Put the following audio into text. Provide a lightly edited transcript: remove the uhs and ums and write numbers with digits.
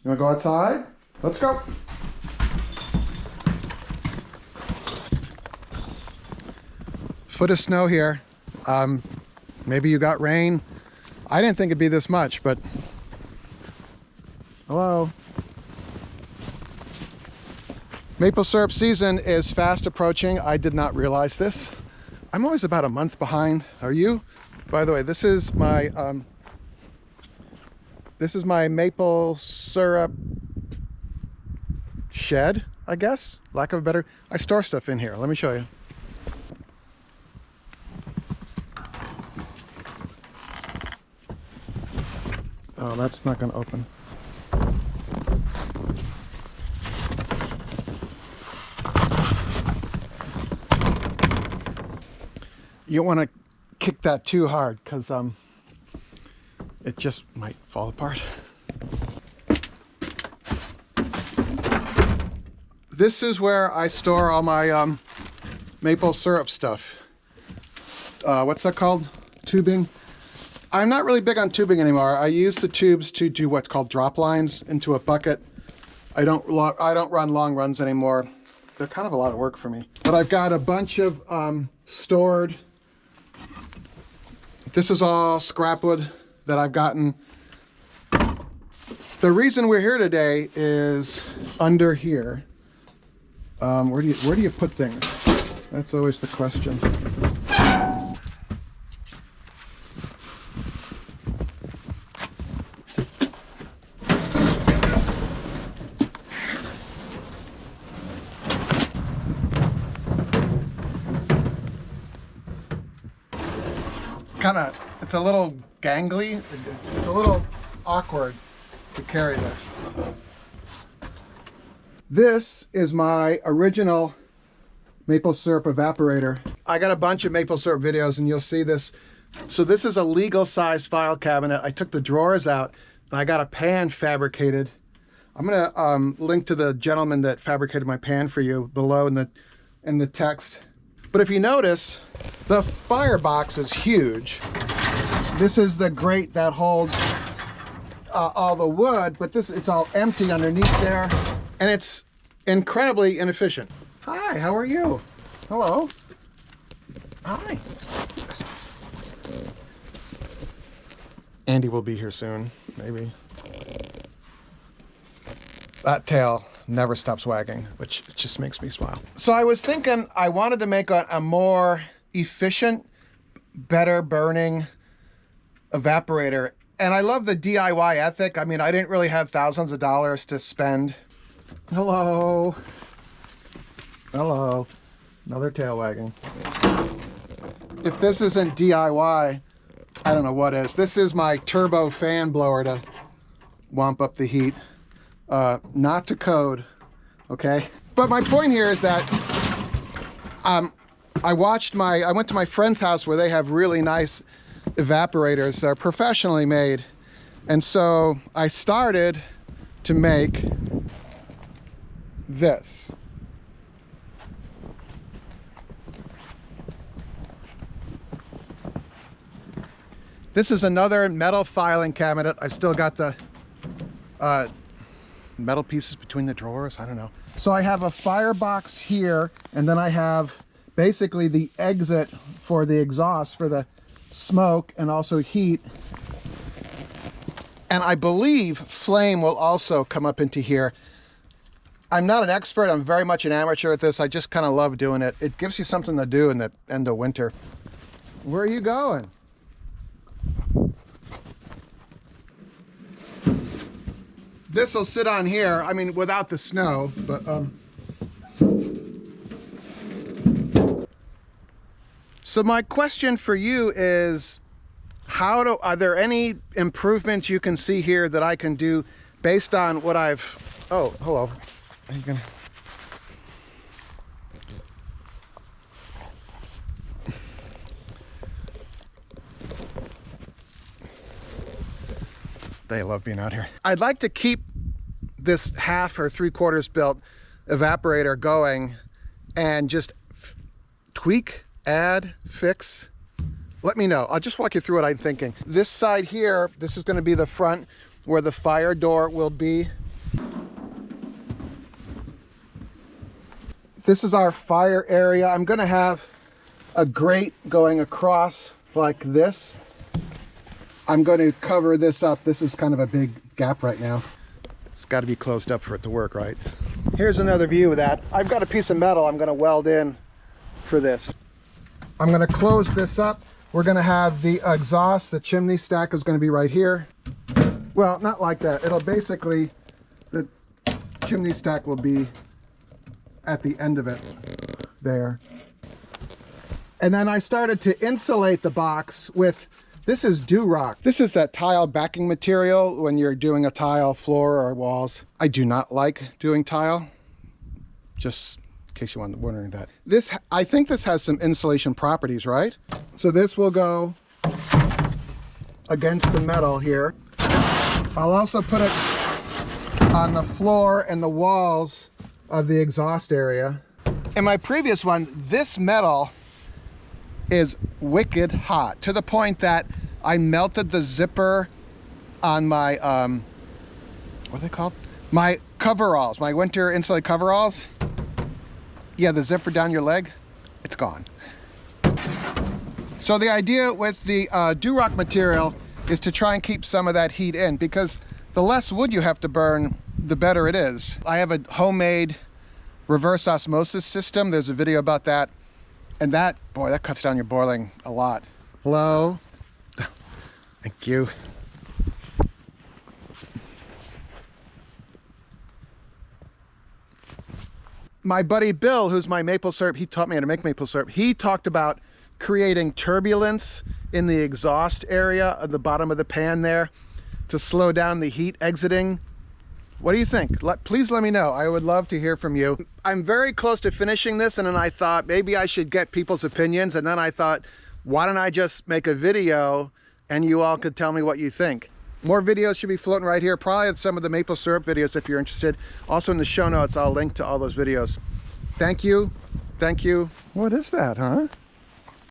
You wanna go outside? Let's go. Foot of snow here. Maybe you got rain. I didn't think it'd be this much, but hello. Maple syrup season is fast approaching. I did not realize this. I'm always about a month behind. Are you? By the way, this is my maple syrup shed, I guess, lack of a better. I store stuff in here. Let me show you. Oh, that's not going to open. You don't want to kick that too hard because it just might fall apart. This is where I store all my maple syrup stuff. What's that called? Tubing. I'm not really big on tubing anymore. I use the tubes to do what's called drop lines into a bucket. I don't run long runs anymore. They're kind of a lot of work for me. But I've got a bunch of stored. This is all scrap wood that I've gotten. The reason we're here today is under here. Where do you put things? That's always the question. It's a little gangly. It's a little awkward to carry this. This is my original maple syrup evaporator. I got a bunch of maple syrup videos and you'll see this. So this is a legal size file cabinet. I took the drawers out and I got a pan fabricated. I'm gonna link to the gentleman that fabricated my pan for you below in the text. But if you notice, the firebox is huge. This is the grate that holds all the wood, but it's all empty underneath there, and it's incredibly inefficient. Hi, how are you? Hello. Hi. Andy will be here soon, maybe. That tail never stops wagging, which just makes me smile. So I was thinking I wanted to make a more efficient, better burning evaporator. And I love the DIY ethic. I mean, I didn't really have thousands of dollars to spend. Hello. Hello. Another tail wagging. If this isn't DIY, I don't know what is. This is my turbo fan blower to wamp up the heat. Not to code, okay? But my point here is that I went to my friend's house where they have really nice evaporators that are professionally made. And so I started to make this. This is another metal filing cabinet. I've still got the metal pieces between the drawers. I don't know. So I have a firebox here, and then I have basically the exit for the exhaust for the smoke and also heat. And I believe flame will also come up into here. I'm not an expert. I'm very much an amateur at this. I just kind of love doing it. It gives you something to do in the end of winter. Where are you going? This will sit on here, I mean, without the snow, but so my question for you is, are there any improvements you can see here that I can do based on what oh, hello. Are you gonna... They love being out here. I'd like to keep this 1/2 or 3/4 built evaporator going and just tweak, add, fix. Let me know. I'll just walk you through what I'm thinking. This side here, this is going to be the front where the fire door will be. This is our fire area. I'm gonna have a grate going across like this. I'm going to cover this up. This is kind of a big gap right now. It's got to be closed up for it to work, right? Here's another view of that. I've got a piece of metal I'm going to weld in for this. I'm going to close this up. We're going to have the exhaust, the chimney stack is going to be right here. Well, not like that. It'll basically, the chimney stack will be at the end of it there. And then I started to insulate the box with, this is Durock. This is that tile backing material when you're doing a tile floor or walls. I do not like doing tile, just in case you were wondering that. I think this has some insulation properties, right? So this will go against the metal here. I'll also put it on the floor and the walls of the exhaust area. In my previous one, this metal is wicked hot, to the point that I melted the zipper on my, what are they called? My coveralls, my winter insulated coveralls. Yeah, the zipper down your leg, it's gone. So the idea with the Durock material is to try and keep some of that heat in, because the less wood you have to burn, the better it is. I have a homemade reverse osmosis system. There's a video about that. And that, boy, that cuts down your boiling a lot. Hello? Thank you. My buddy Bill, who's my maple syrup, he taught me how to make maple syrup. He talked about creating turbulence in the exhaust area at the bottom of the pan there to slow down the heat exiting. What do you think? Please let me know. I would love to hear from you. I'm very close to finishing this, and then I thought maybe I should get people's opinions, and then I thought, why don't I just make a video and you all could tell me what you think. More videos should be floating right here, probably some of the maple syrup videos if you're interested. Also in the show notes, I'll link to all those videos. Thank you. Thank you. What is that, huh?